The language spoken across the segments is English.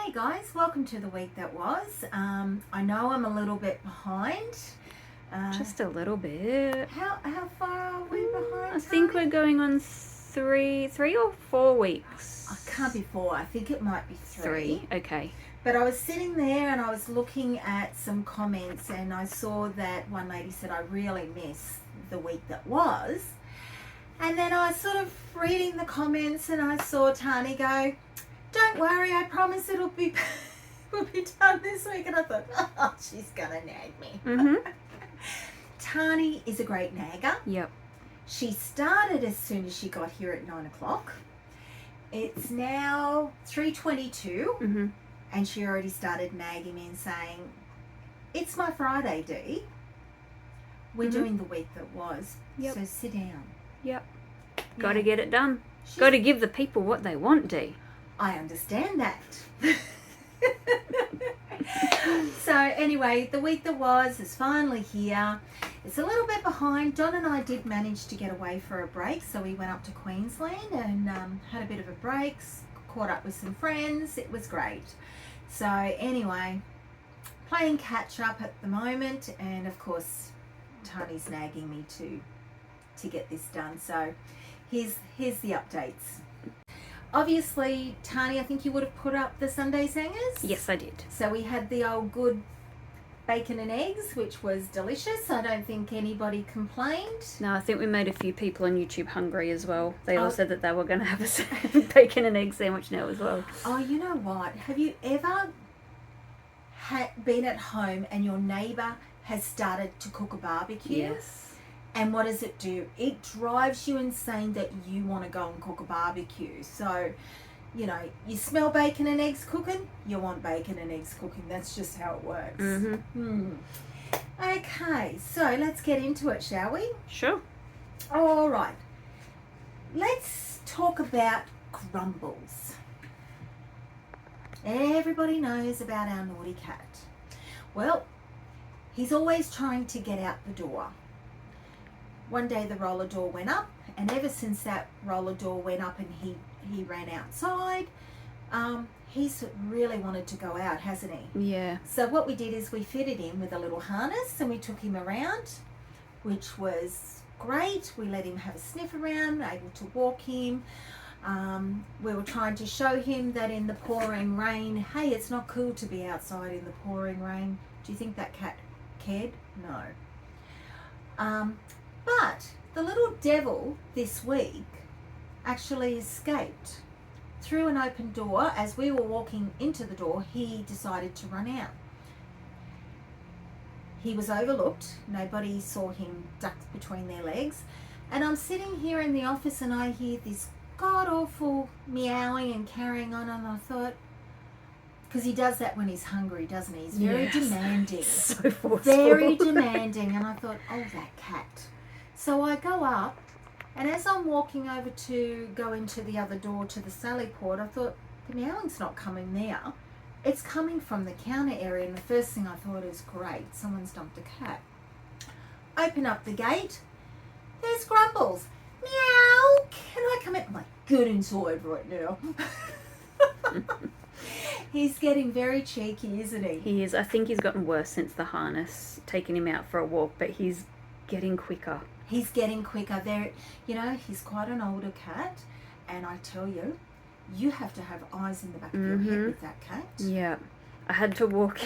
Hey guys, welcome to the week that was. I know I'm a little bit behind. Just a little bit. How far are we behind? I think we're going on three or 4 weeks. I can't be 4. I think it might be 3. Okay. But I was sitting there and I was looking at some comments and I saw that one lady said, I really miss the week that was. And then I was sort of reading the comments and I saw Tani go, don't worry, I promise it'll be done this week. And I thought, oh, she's gonna nag me. Mm-hmm. Tani is a great nagger. Yep. She started as soon as she got here at 9 o'clock. It's now 3:22, Mm-hmm. and she already started nagging me and saying, it's my Friday, Dee. We're doing the week that was. Yep. So sit down. Yep. Yeah. Got to get it done. Got to give the people what they want, Dee. I understand that. So anyway, the week that was is finally here. It's a little bit behind. Don and I did manage to get away for a break, so we went up to Queensland and had a bit of a break, caught up with some friends. It was great. So anyway, playing catch up at the moment, and of course Tani's nagging me to get this done. So here's the updates. Obviously, Tani, I think you would have put up the Sunday Sangers. Yes, I did. So we had the old good bacon and eggs, which was delicious. I don't think anybody complained. No, I think we made a few people on YouTube hungry as well. They all said that they were going to have a bacon and egg sandwich now as well. Oh, you know what? Have you ever been at home and your neighbour has started to cook a barbecue? Yes. And what does it do? It drives you insane that you want to go and cook a barbecue. So, you know, you smell bacon and eggs cooking, you want bacon and eggs cooking. That's just how it works. Mm-hmm. Okay, so let's get into it, shall we? Sure. All right. Let's talk about Grumbles. Everybody knows about our naughty cat. Well, he's always trying to get out the door. One day the roller door went up, and ever since that roller door went up and he ran outside, he's really wanted to go out, hasn't he? Yeah. So what we did is we fitted him with a little harness and we took him around, which was great. We let him have a sniff around, able to walk him. We were trying to show him that in the pouring rain, hey, it's not cool to be outside in the pouring rain. Do you think that cat cared? No. But the little devil this week actually escaped. Through an open door, as we were walking into the door, he decided to run out. He was overlooked. Nobody saw him ducked between their legs. And I'm sitting here in the office and I hear this god-awful meowing and carrying on, and I thought, because he does that when he's hungry, doesn't he? He's very demanding. So forceful. Very demanding. And I thought, oh, that cat. So I go up, and as I'm walking over to go into the other door to the sally port, I thought, the meowing's not coming there. It's coming from the counter area, and the first thing I thought is, great, someone's dumped a cat. Open up the gate. There's Grumbles. Meow. Can I come in? I'm like, get inside right now. He's getting very cheeky, isn't he? He is. I think he's gotten worse since the harness, taking him out for a walk, but he's getting quicker. He's getting quicker. There, you know, he's quite an older cat, and I tell you, you have to have eyes in the back of your head with that cat. Yeah. I had to walk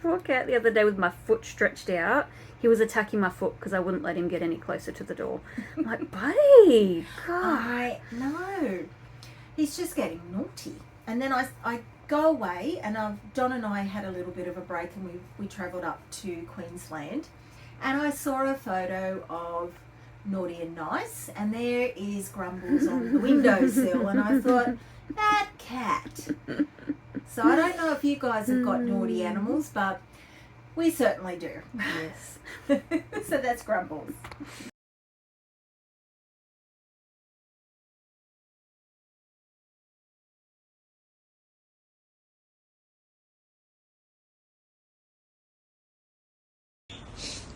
out the other day with my foot stretched out. He was attacking my foot because I wouldn't let him get any closer to the door. I'm like, buddy, God. I know. He's just getting naughty. And then I go away, and Don and I had a little bit of a break, and we travelled up to Queensland, and I saw a photo of Naughty and Nice, and there is Grumbles on the windowsill, and I thought, that cat. So I don't know if you guys have got naughty animals, but we certainly do. Yes. So that's Grumbles.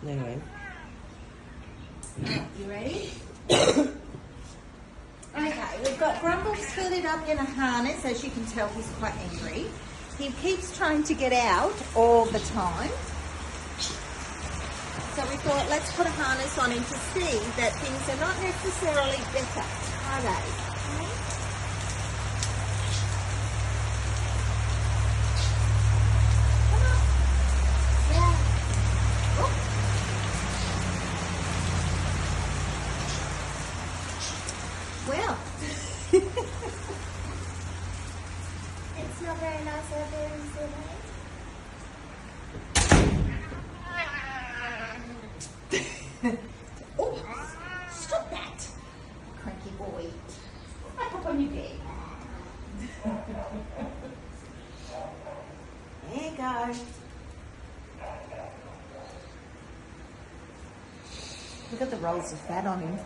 Anyway. You ready? Okay, we've got Grumbles fitted up in a harness. As you can tell, he's quite angry. He keeps trying to get out all the time. So we thought, let's put a harness on him to see that things are not necessarily better, are they? Come on. Yeah. Oh. Well, it's not very nice out there, is it? Oh, stop that, cranky boy. Back up on your bed. There you go. Look at the rolls of fat on him.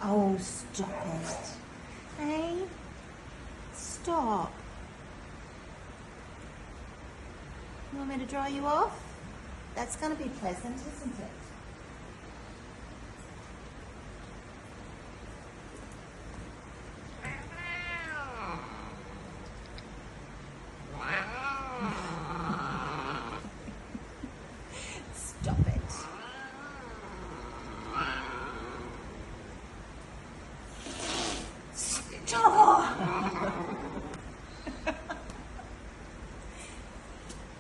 Oh, stop it. Hey, stop. You want me to dry you off? That's going to be pleasant, isn't it? Stop it. Stop!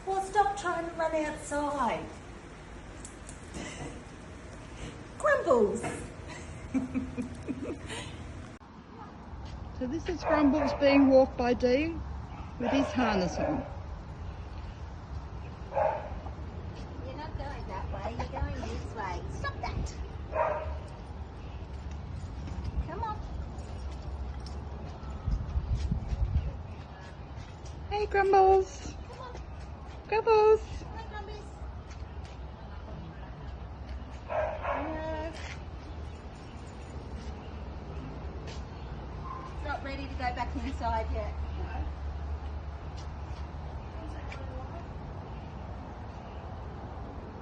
Well, stop trying to run outside. Grumbles. So this is Grumbles being walked by Dee with his harness on. You're not going that way, you're going this way. Stop that. Come on. Hey Grumbles! Come on. Grumbles! Come on, Grumbles. No. Not ready to go back inside yet.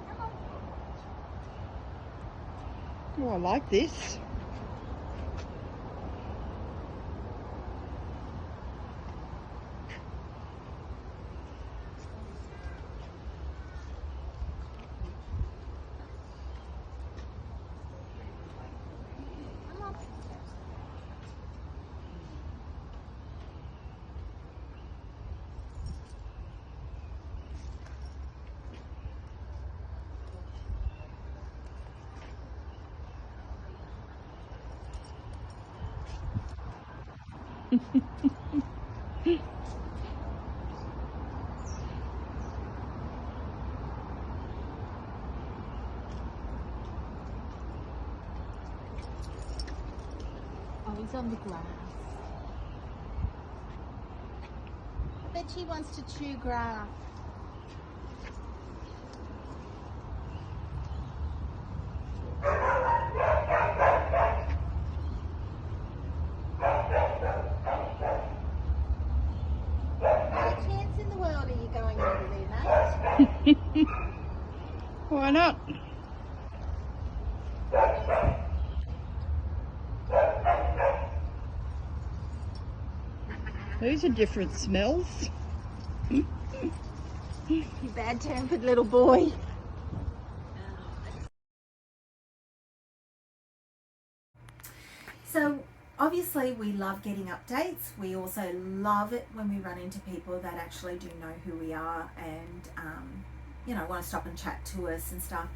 Come on. Oh, I like this. Come on. Oh, he's on the grass. I bet he wants to chew grass. Not a chance in the world are you going over there, mate. Why not? These are different smells. You bad-tempered little boy. So obviously we love getting updates. We also love it when we run into people that actually do know who we are and you know, want to stop and chat to us and stuff.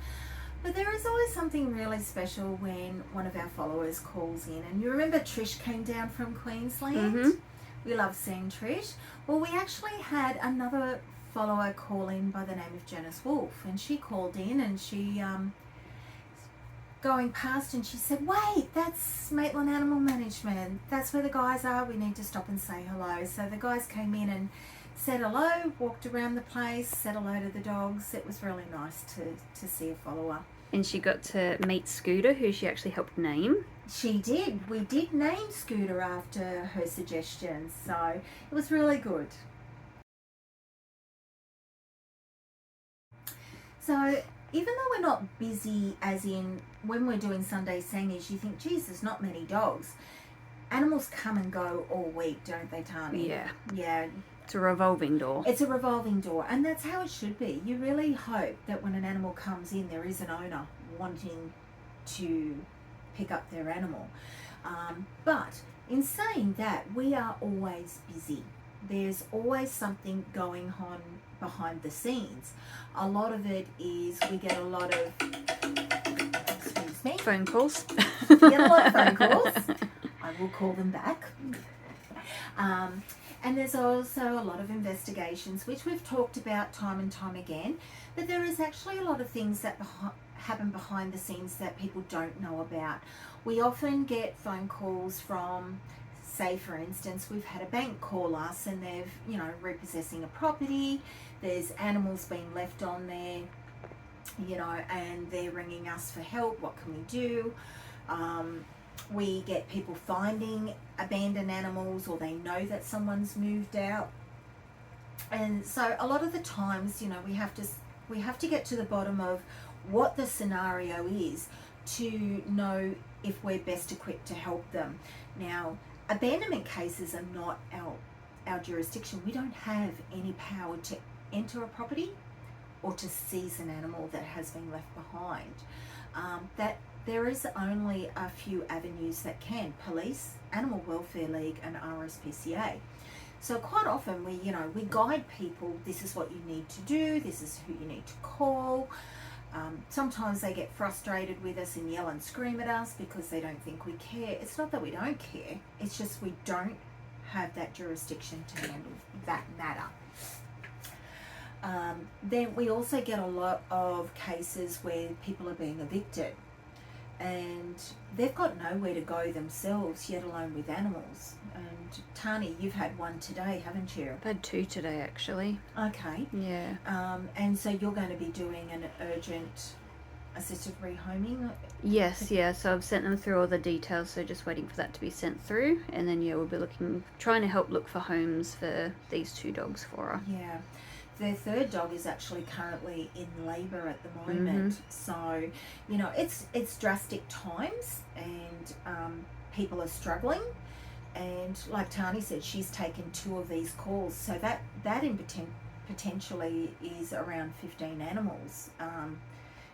But there is always something really special when one of our followers calls in. And you remember Trish came down from Queensland? Mm-hmm. We love seeing Trish. Well, we actually had another follower call in by the name of Janice Wolf, and she called in and she going past and she said, wait, that's Maitland Animal Management. That's where the guys are. We need to stop and say hello. So the guys came in and said hello, walked around the place, said hello to the dogs. It was really nice to see a follower. And she got to meet Scooter, who she actually helped name. She did. We did name Scooter after her suggestions, so it was really good. So even though we're not busy, as in when we're doing Sunday singers, you think, geez, there's not many dogs. animals come and go all week, don't they, Tani? Yeah. Yeah. It's a revolving door. It's a revolving door, and that's how it should be. You really hope that when an animal comes in, there is an owner wanting to pick up their animal. But in saying that, we are always busy. There's always something going on behind the scenes. A lot of it is we get a lot of, excuse me, Phone calls. we get a lot of phone calls. I will call them back. And there's also a lot of investigations, which we've talked about time and time again, that there is actually a lot of things that happen behind the scenes that people don't know about. We often get phone calls from, say for instance, we've had a bank call us and they've, repossessing a property, there's animals being left on there, and they're ringing us for help. What can we do? We get people finding abandoned animals, or they know that someone's moved out. And so a lot of the times, we have to get to the bottom of what the scenario is to know if we're best equipped to help them. Now, abandonment cases are not our jurisdiction. We don't have any power to enter a property or to seize an animal that has been left behind. That there is only a few avenues that can: police, Animal Welfare League, and RSPCA. So quite often we guide people. This is what you need to do. This is who you need to call. Sometimes they get frustrated with us and yell and scream at us because they don't think we care. It's not that we don't care. It's just we don't have that jurisdiction to handle that matter. Then we also get a lot of cases where people are being evicted and they've got nowhere to go themselves, yet alone with animals. And Tani, you've had one today, haven't you? I've had 2 today, actually. Okay. Yeah. And so you're going to be doing an urgent assisted rehoming? Yes, yeah. So I've sent them through all the details, so just waiting for that to be sent through. And then, we'll be trying to help look for homes for these 2 dogs for her. Yeah. Their 3rd dog is actually currently in labour at the moment. So, it's drastic times and people are struggling. And like Tani said, she's taken 2 of these calls. So that in potentially is around 15 animals.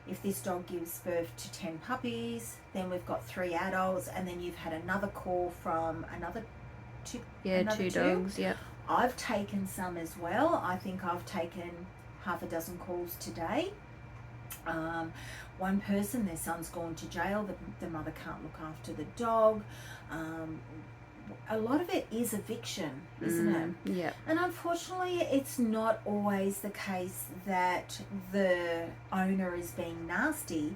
If this dog gives birth to 10 puppies, then we've got 3 adults, and then you've had another call from another 2. Yeah, 2 dogs, yep. I've taken some as well. I think I've taken half a dozen calls today. One person, their son's gone to jail. The mother can't look after the dog. A lot of it is eviction, isn't it? Yeah. And unfortunately, it's not always the case that the owner is being nasty.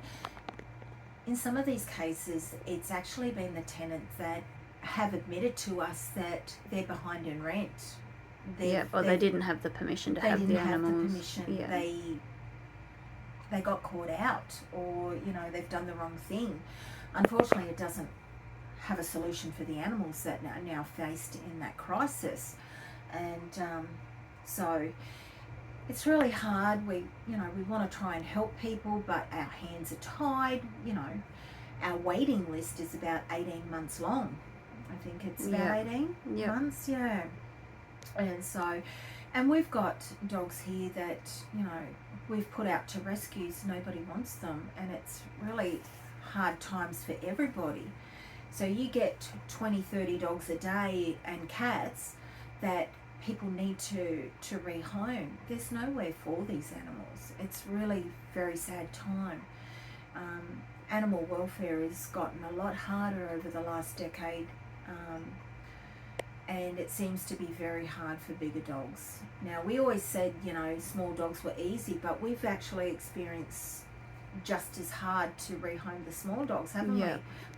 In some of these cases, it's actually been the tenant that have admitted to us that they're behind in rent. Or they didn't have the permission to have the animals. The permission. Yeah. They got caught out, or they've done the wrong thing. Unfortunately, it doesn't have a solution for the animals that are now faced in that crisis, and so it's really hard. We want to try and help people, but our hands are tied. Our waiting list is about 18 months long. I think it's about 18 months, yeah. And so, and we've got dogs here that, we've put out to rescues, nobody wants them, and it's really hard times for everybody. So you get 20, 30 dogs a day and cats that people need to rehome. There's nowhere for these animals. It's really very sad time. Animal welfare has gotten a lot harder over the last decade. And it seems to be very hard for bigger dogs. Now, we always said, small dogs were easy, but we've actually experienced just as hard to rehome the small dogs, haven't we?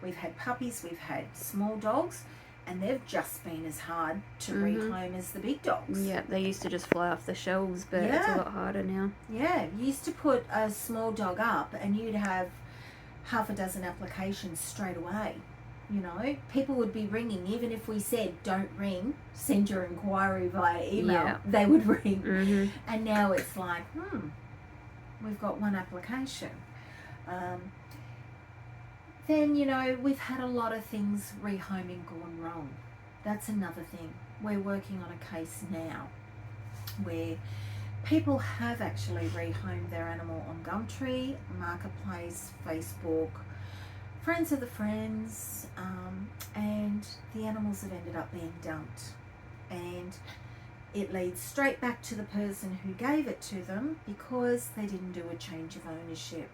We've had puppies, we've had small dogs, and they've just been as hard to rehome as the big dogs. Yeah, they used to just fly off the shelves, but it's a lot harder now. Yeah, you used to put a small dog up and you'd have half a dozen applications straight away. People would be ringing. Even if we said don't ring, send your inquiry via email, they would ring. And now it's like, we've got one application. Then, you know, we've had a lot of things rehoming gone wrong. That's another thing. We're working on a case now where people have actually rehomed their animal on Gumtree, Marketplace, Facebook, friends of the friends, and the animals have ended up being dumped. And it leads straight back to the person who gave it to them because they didn't do a change of ownership.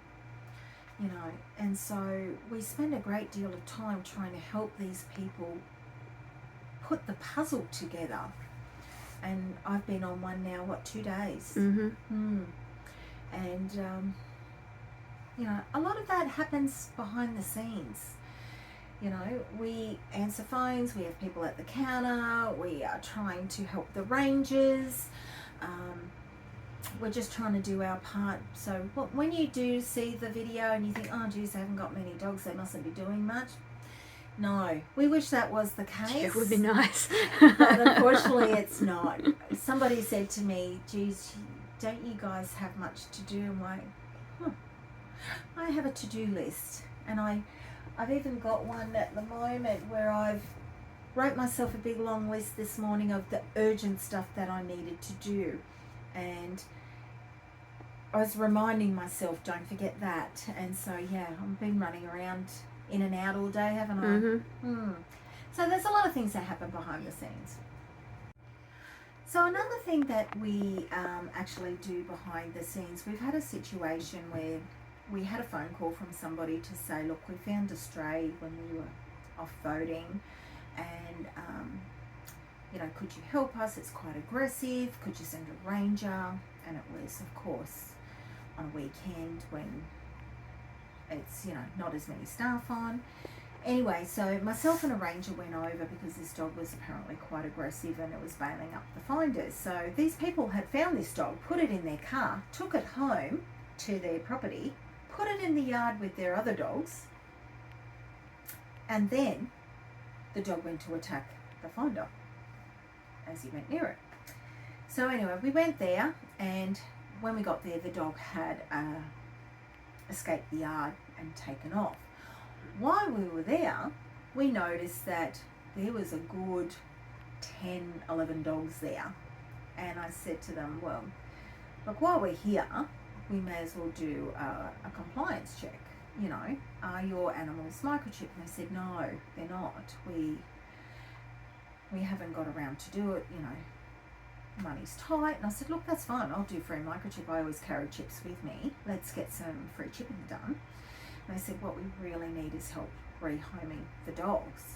You know, and so we spend a great deal of time trying to help these people put the puzzle together. And I've been on one now, 2 days? Mm-hmm. And, you know, a lot of that happens behind the scenes. You know, we answer phones, we have people at the counter, we are trying to help the rangers. We're just trying to do our part. So when you do see the video and you think, oh geez, they haven't got many dogs, they mustn't be doing much. No, we wish that was the case. It would be nice. But unfortunately it's not. Somebody said to me, geez, don't you guys have much to do? I'm like, I have a to-do list. And I've even got one at the moment where I've wrote myself a big long list this morning of the urgent stuff that I needed to do. And I was reminding myself, don't forget that. And so, yeah, I've been running around in and out all day, haven't I? Mm-hmm. So there's a lot of things that happen behind the scenes. So another thing that we actually do behind the scenes, we've had a situation where we had a phone call from somebody to say, look, we found a stray when we were off voting, and you know, could you help us? It's quite aggressive. Could you send a ranger? And it was, of course, on a weekend when it's, you know, not as many staff on. Anyway, so myself and a ranger went over because this dog was apparently quite aggressive and it was bailing up the finders. So these people had found this dog, put it in their car, took it home to their property, put it in the yard with their other dogs, and then the dog went to attack the finder as he went near it. So anyway, we went there, and when we got there, the dog had escaped the yard and taken off. While we were there, we noticed that there was a good 10, 11 dogs there. And I said to them, well, look, while we're here, we may as well do a compliance check. You know, are your animals microchipped? And they said, no, they're not. We haven't got around to do it, you know, money's tight. And I said, look, that's fine. I'll do free microchip. I always carry chips with me. Let's get some free chipping done. And they said, what we really need is help rehoming the dogs.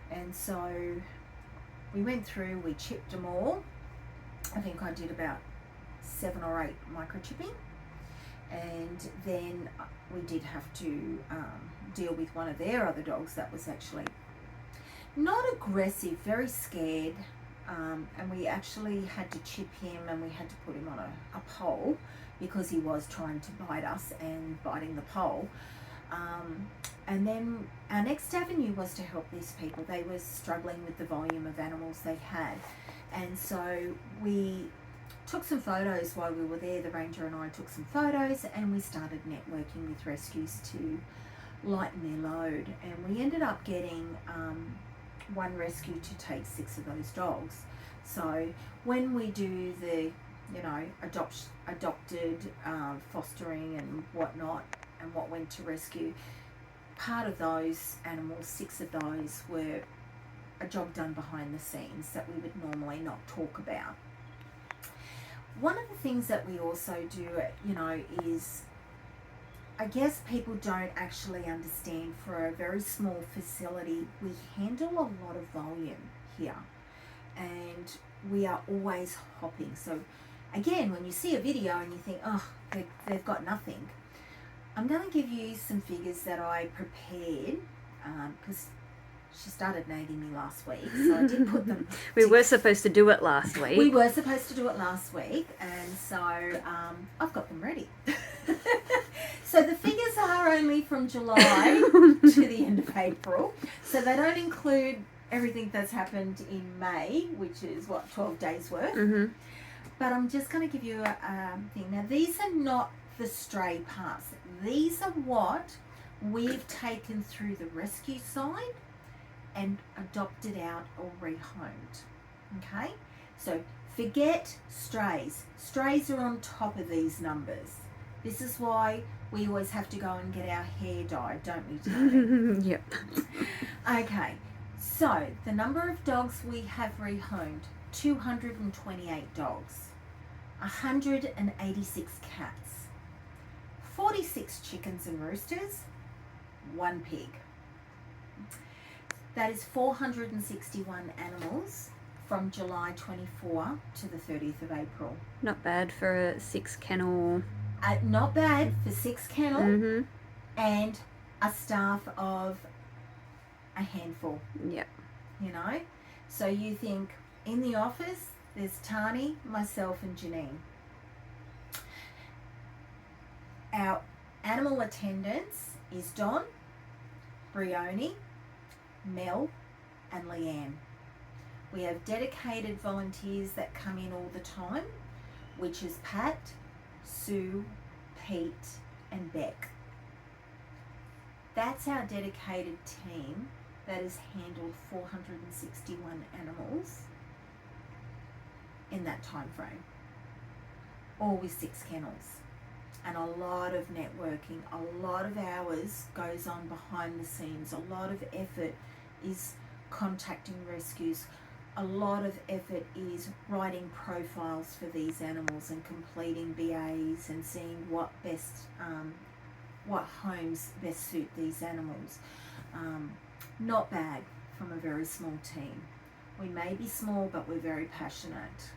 And so we went through, we chipped them all. I think I did about 7 or 8 microchipping. And then we did have to deal with one of their other dogs that was actually not aggressive, very scared. And we actually had to chip him, and we had to put him on a pole because he was trying to bite us and biting the pole. And then our next avenue was to help these people. They were struggling with the volume of animals they had. And so we took some photos while we were there. The ranger and I took some photos, and we started networking with rescues to lighten their load. And we ended up getting one rescue to take 6 of those dogs. So when we do the, you know, adopted fostering and whatnot, and what went to rescue, part of those animals, 6 of those, were a job done behind the scenes that we would normally not talk about. One of the things that we also do, you know, is, I guess people don't actually understand, for a very small facility, we handle a lot of volume here, and we are always hopping. So again, when you see a video and you think, oh, they've got nothing, I'm going to give you some figures that I prepared, because she started nagging me last week, so I did put them. We were supposed to do it last week. We were supposed to do it last week, and so I've got them ready. So the figures are only from July to the end of April, so they don't include everything that's happened in May, which is 12 days worth. Mm-hmm. But I'm just going to give you a thing. Now, these are not the stray parts. These are what we've taken through the rescue side and adopted out or rehomed. Okay? So forget strays. Strays are on top of these numbers. This is why we always have to go and get our hair dyed, don't we, Tony? Yep. Okay, so the number of dogs we have rehomed, 228 dogs, 186 cats, 46 chickens and roosters, 1 pig. That is 461 animals from July 24 to the 30th of April. Not bad for a 6 kennel. Not bad for 6 kennel Mm-hmm. and a staff of a handful, Yep. you know. So you think in the office there's Tani, myself and Janine. Our animal attendants is Don, Brioni, Mel and Leanne. We have dedicated volunteers that come in all the time, which is Pat, Sue, Pete and Beck. That's our dedicated team that has handled 461 animals in that time frame, all with 6 kennels. And a lot of networking, a lot of hours goes on behind the scenes, a lot of effort is contacting rescues, a lot of effort is writing profiles for these animals and completing BAs and seeing what homes best suit these animals. Not bad from a very small team. We may be small, but we're very passionate,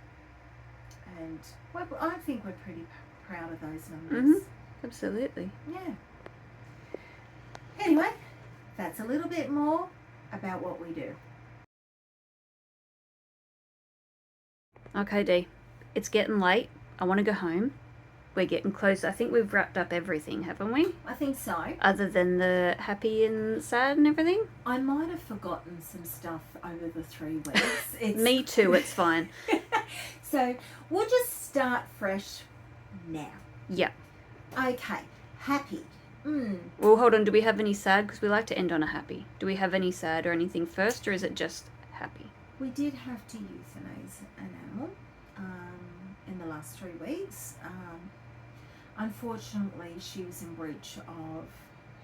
and I think we're pretty proud of those numbers. Absolutely. Yeah. Anyway, that's a little bit more about what we do. Okay, Dee. It's getting late. I want to go home. We're getting close. I think we've wrapped up everything, haven't we? I think so. Other than the happy and sad and everything? I might have forgotten some stuff over the 3 weeks. Me too, it's fine. So we'll just start fresh now. Yeah. Okay, happy. Well, hold on. Do we have any sad? Because we like to end on a happy. Do we have any sad or anything first, or is it just happy? We did have to euthanize an animal in the last 3 weeks. Unfortunately, she was in breach of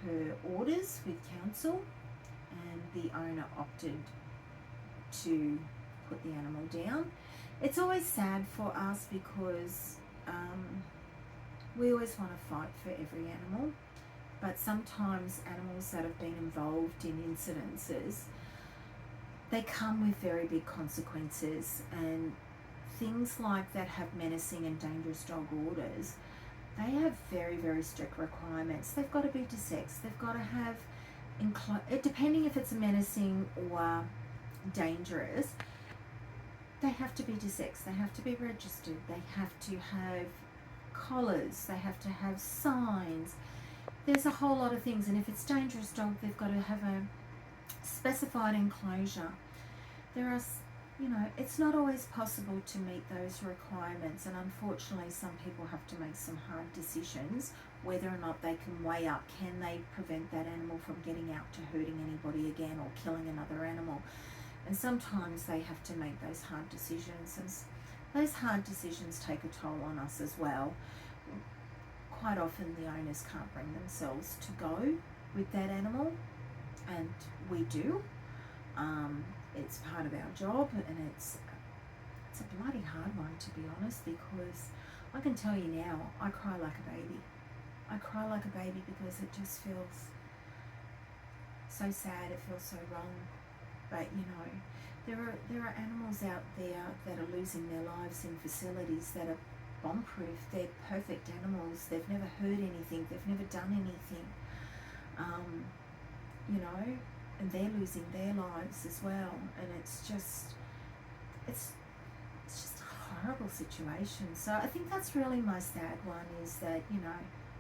her orders with council, and the owner opted to put the animal down. It's always sad for us because we always want to fight for every animal, but sometimes animals that have been involved in incidences, they come with very big consequences, and things like that have menacing and dangerous dog orders. They have very, very strict requirements. They've got to be desexed. They've got to have, depending if it's menacing or dangerous, they have to be desexed. They have to be registered. They have to have collars. They have to have signs. There's a whole lot of things. And if it's dangerous dog, they've got to have a specified enclosure. There are, it's not always possible to meet those requirements, and unfortunately some people have to make some hard decisions whether or not they can weigh up, can they prevent that animal from getting out to hurting anybody again or killing another animal. And sometimes they have to make those hard decisions, and those hard decisions take a toll on us as well. Quite often the owners can't bring themselves to go with that animal, and we do. It's part of our job, and it's a bloody hard one, to be honest, because I can tell you now, I cry like a baby. I cry like a baby because it just feels so sad, it feels so wrong. But there are animals out there that are losing their lives in facilities that are bomb-proof. They're perfect animals. They've never hurt anything. They've never done anything. And they're losing their lives as well. And it's just a horrible situation. So I think that's really my sad one, is that,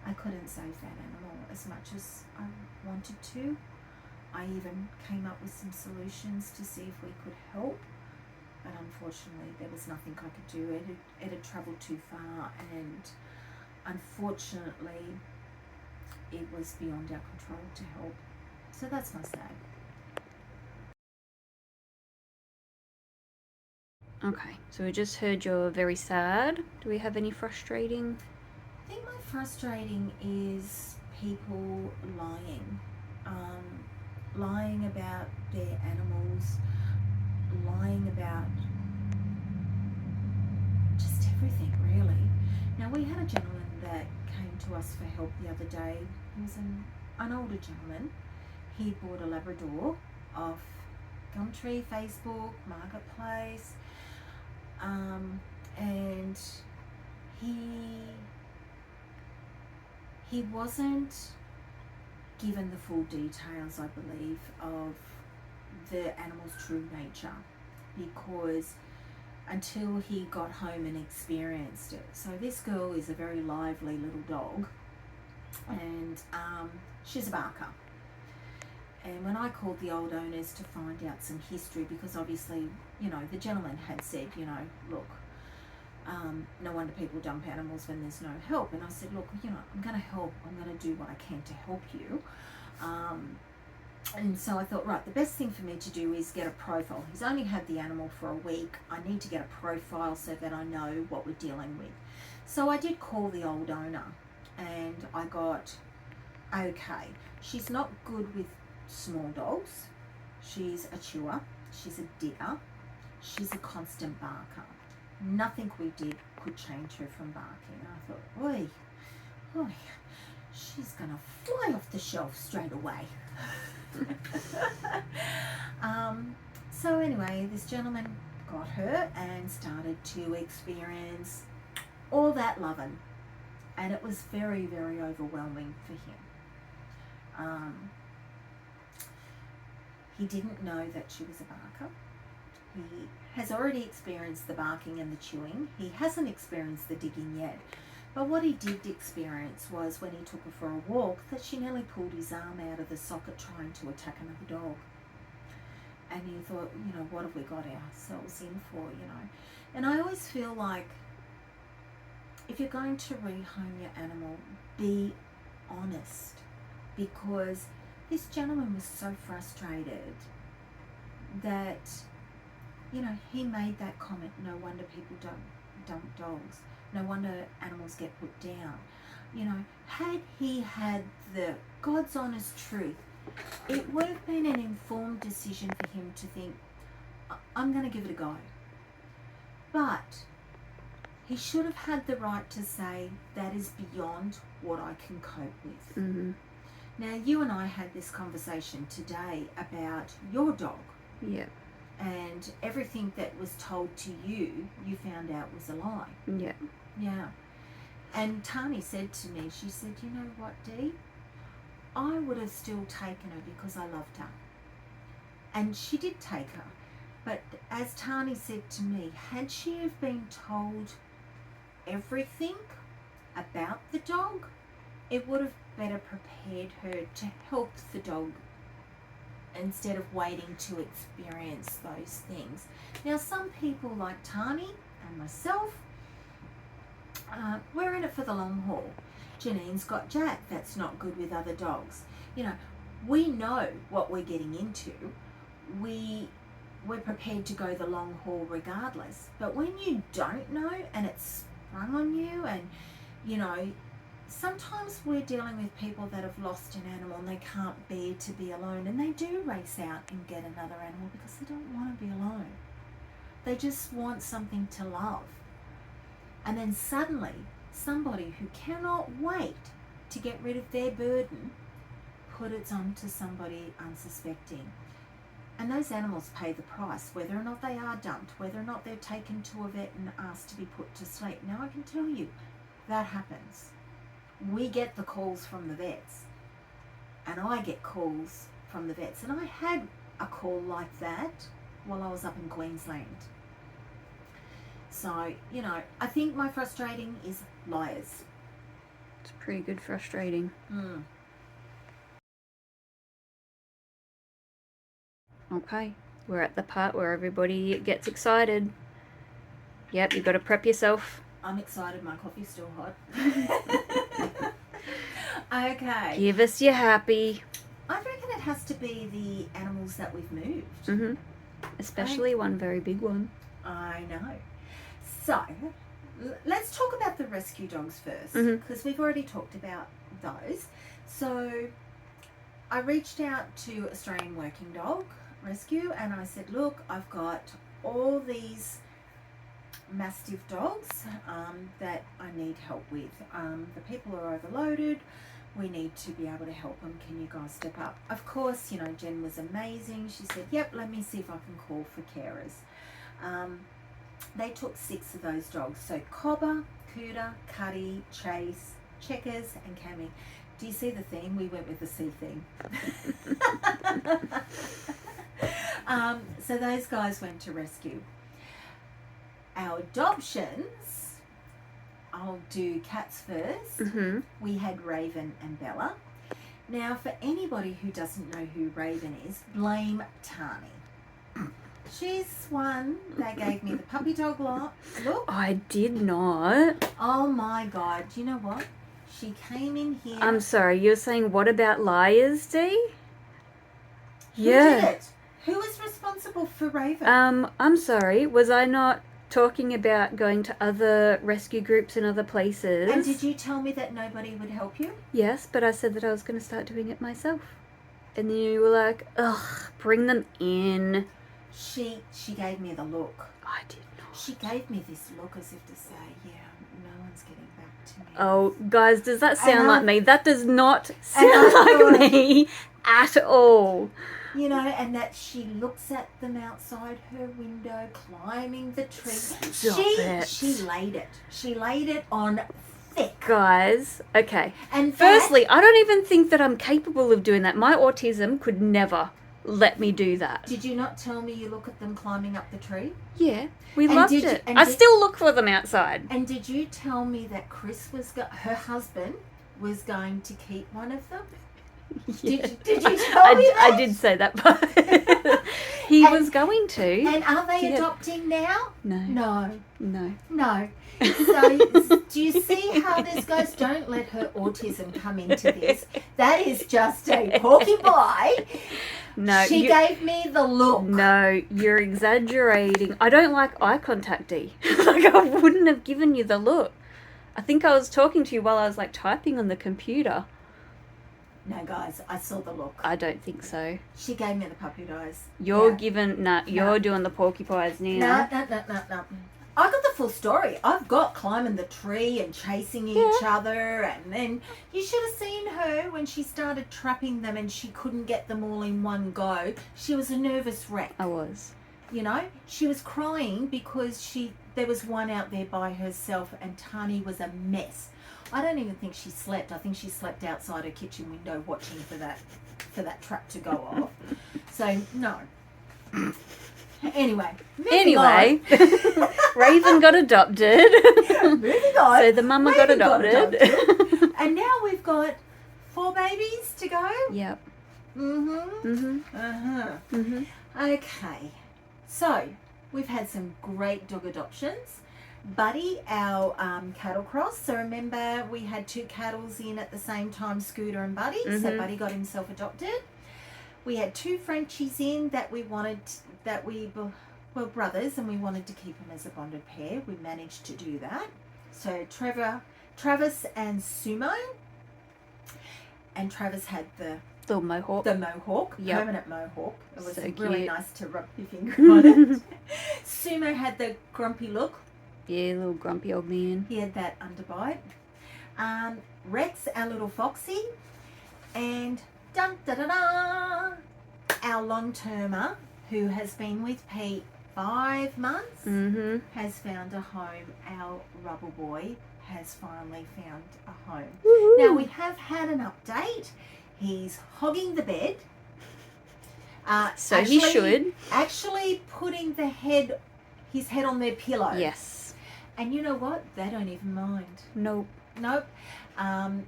I couldn't save that animal as much as I wanted to. I even came up with some solutions to see if we could help, but unfortunately there was nothing I could do. It had travelled too far, and unfortunately it was beyond our control to help. So that's my sad. Okay, so we just heard you're very sad. Do we have any frustrating? I think my frustrating is people lying. Lying about their animals, lying about just everything, really. Now, we had a gentleman that came to us for help the other day. He was an older gentleman. He bought a Labrador off Gumtree, Facebook, Marketplace, and he wasn't given the full details, I believe, of the animal's true nature, because until he got home and experienced it. So this girl is a very lively little dog, and she's a barker. And when I called the old owners to find out some history, because obviously, the gentleman had said, look, no wonder people dump animals when there's no help. And I said, look, I'm going to help. I'm going to do what I can to help you. And so I thought, right, the best thing for me to do is get a profile. He's only had the animal for a week. I need to get a profile so that I know what we're dealing with. So I did call the old owner, and I got, okay, she's not good with small dogs. She's a chewer. She's a digger. She's a constant barker. Nothing we did could change her from barking. I thought, oi, she's gonna fly off the shelf straight away. So anyway, this gentleman got her and started to experience all that loving, and it was very, very overwhelming for him. He didn't know that she was a barker. He has already experienced the barking and the chewing. He hasn't experienced the digging yet. But what he did experience was when he took her for a walk, that she nearly pulled his arm out of the socket trying to attack another dog. And he thought, what have we got ourselves in for, And I always feel like if you're going to rehome your animal, be honest. Because this gentleman was so frustrated that, he made that comment, no wonder people don't dump dogs. No wonder animals get put down. Had he had the God's honest truth, it would have been an informed decision for him to think, I'm going to give it a go. But he should have had the right to say, that is beyond what I can cope with. Mm-hmm. Now, you and I had this conversation today about your dog. Yeah. And everything that was told to you, you found out was a lie. Yeah. Yeah. And Tani said to me, she said, you know what, Dee? I would have still taken her because I loved her. And she did take her. But as Tani said to me, had she have been told everything about the dog, it would have better prepared her to help the dog instead of waiting to experience those things. Now, some people like Tani and myself, we're in it for the long haul. Janine's got Jack that's not good with other dogs. We know what we're getting into. We're prepared to go the long haul regardless. But when you don't know and it's sprung on you, and sometimes we're dealing with people that have lost an animal and they can't bear to be alone, and they do race out and get another animal because they don't want to be alone. They just want something to love. And then suddenly, somebody who cannot wait to get rid of their burden put it onto somebody unsuspecting. And those animals pay the price, whether or not they are dumped, whether or not they're taken to a vet and asked to be put to sleep. Now, I can tell you, that happens. We get the calls from the vets, and I get calls from the vets. And I had a call like that while I was up in Queensland. So, I think my frustrating is liars. It's pretty good frustrating. Okay, we're at the part where everybody gets excited. Yep, you've got to prep yourself. I'm excited, my coffee's still hot. Okay. Give us your happy. I reckon it has to be the animals that we've moved. Mm-hmm. Especially one very big one. I know. So, let's talk about the rescue dogs first, Mhm. because we've already talked about those. So, I reached out to Australian Working Dog Rescue and I said, look, I've got all these mastiff dogs that I need help with. The people are overloaded. We need to be able to help them. Can you guys step up? Of course, Jen was amazing. She said, yep, let me see if I can call for carers. They took 6 of those dogs. So Cobber, Cooter, Cuddy, Chase, Checkers and Cammy. Do you see the theme? We went with the C theme. So those guys went to rescue. Our adoptions, I'll do cats first. Mm-hmm. We had Raven and Bella. Now, for anybody who doesn't know who Raven is, blame Tani. She's one that gave me the puppy dog look. I did not. Oh my God. Do you know what? She came in here. I'm sorry, you're saying what about liars, Dee? Who did it? Who was responsible for Raven? I'm sorry, was I not talking about going to other rescue groups in other places? And did you tell me that nobody would help you? Yes, but I said that I was going to start doing it myself. And then you were like, ugh, bring them in. She gave me the look. I did not. She gave me this look as if to say, yeah, no one's getting back to me. Oh, guys, does that sound And like me? That does not sound I like me at all. And that she looks at them outside her window, climbing the tree. Stop it. She laid it. She laid it on thick. Guys, okay. And Firstly, I don't even think that I'm capable of doing that. My autism could never let me do that. Did you not tell me you look at them climbing up the tree? Yeah, we And loved did you- it. and I did- still look for them outside. And did you tell me that Chris her husband was going to keep one of them? Yeah. Did you tell me that? I did say that, but he And- was going to. And are they Yeah. adopting now? No. No. So, do you see how this goes? Don't let her autism come into this. That is just a porcupine. No. She gave me the look. No, you're exaggerating. I don't like eye contact, Dee. Like, I wouldn't have given you the look. I think I was talking to you while I was, typing on the computer. No, guys, I saw the look. I don't think so. She gave me the puppy eyes. You're Yeah. you're doing the porcupines now. No. I got the full story. I've got climbing the tree and chasing each other, and then you should have seen her when she started trapping them and she couldn't get them all in one go. She was a nervous wreck. I was. She was crying because there was one out there by herself and Tani was a mess. I don't even think she slept. I think she slept outside her kitchen window watching for that trap to go off. So no. Anyway, moving on. Raven got adopted. Moving on. So the mama got Raven got adopted. And now we've got 4 babies to go. Yep. Mm-hmm. Okay. So we've had some great dog adoptions. Buddy, our cattle cross. So remember, we had 2 cattles in at the same time, Scooter and Buddy. So Buddy got himself adopted. We had 2 Frenchies in that we were brothers, and we wanted to keep them as a bonded pair. We managed to do that. So Travis and Sumo. And Travis had the Mohawk. Yep. permanent mohawk. It was So really cute. nice to rub your finger on it. Sumo had the grumpy look. Yeah, little grumpy old man. He had that underbite. Rex, our little foxy, and dun da da da, our long-termer who has been with Pete 5 months has found a home. Our rubber boy has finally found a home. Woo-hoo. Now we have had an update. He's hogging the bed. So he should. Actually putting his head on their pillow. Yes. And you know what? They don't even mind. Nope. Nope. And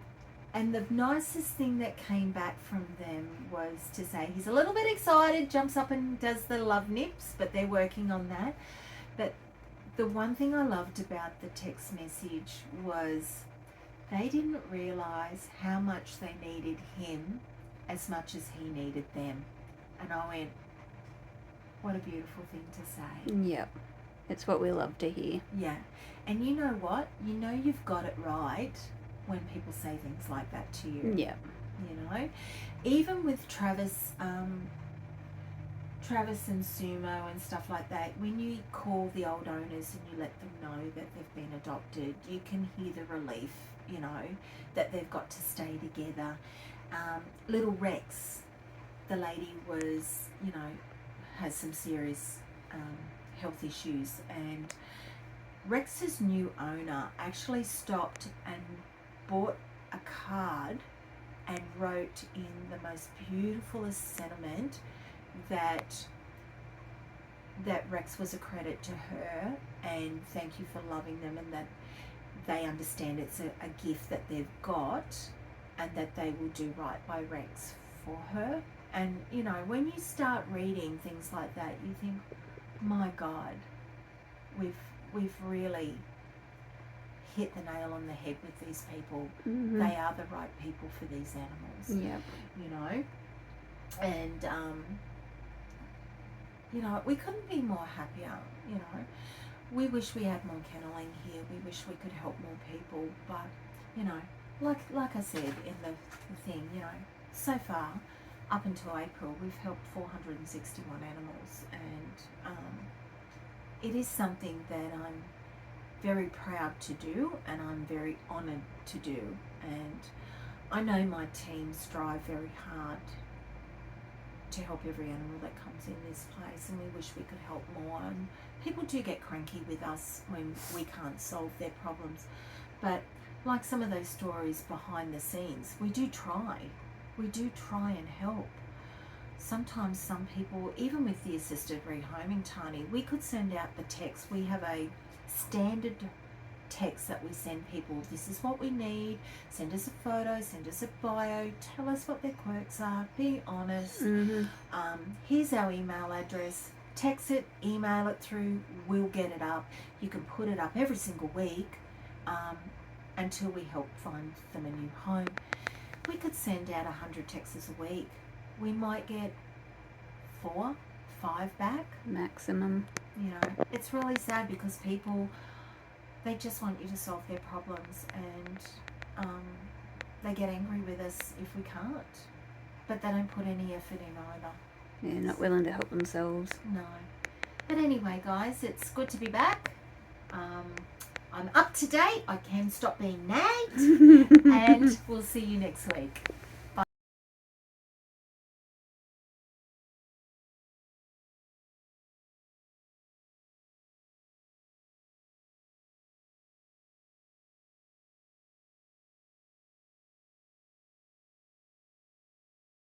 the nicest thing that came back from them was to say he's a little bit excited, jumps up and does the love nips, but they're working on that. But the one thing I loved about the text message was they didn't realise how much they needed him as much as he needed them. And I went, what a beautiful thing to say. Yep. It's what we love to hear. Yeah. And you know what? You know you've got it right when people say things like that to you. Yep. You know? Even with Travis and Sumo and stuff like that, when you call the old owners and you let them know that they've been adopted, you can hear the relief, you know, that they've got to stay together. Little Rex, the lady was, you know, has some serious health issues, and Rex's new owner actually stopped and bought a card and wrote in the most beautifulest sentiment that Rex was a credit to her, and thank you for loving them, and that they understand it's a gift that they've got, and that they will do right by Rex for her. And you know, when you start reading things like that, you think, my God, we've really hit the nail on the head with these people. Mm-hmm. They are the right people for these animals. Yep. You know, and you know, we couldn't be more happier. You know, we wish we had more kenneling here. We wish we could help more people, but you know, like I said in the thing, you know, so far up until April, we've helped 461 animals, and it is something that I'm very proud to do, and I'm very honoured to do. And I know my team strive very hard to help every animal that comes in this place, and we wish we could help more. And people do get cranky with us when we can't solve their problems, but like some of those stories behind the scenes, we do try and help. Sometimes some people, even with the assisted rehoming, Tani, we could send out the text. We have a standard text that we send people. This is what we need. Send us a photo, send us a bio, tell us what their quirks are, be honest. Mm-hmm. Here's our email address. Text it, email it through, we'll get it up. You can put it up every single week until we help find them a new home. We could send out 100 texts a week. We might get 4, 5 back. Maximum. You know, it's really sad because people, they just want you to solve their problems, and they get angry with us if we can't. But they don't put any effort in either. Yeah, not willing to help themselves. No. But anyway, guys, it's good to be back. I'm up to date. I can stop being nagged. And we'll see you next week.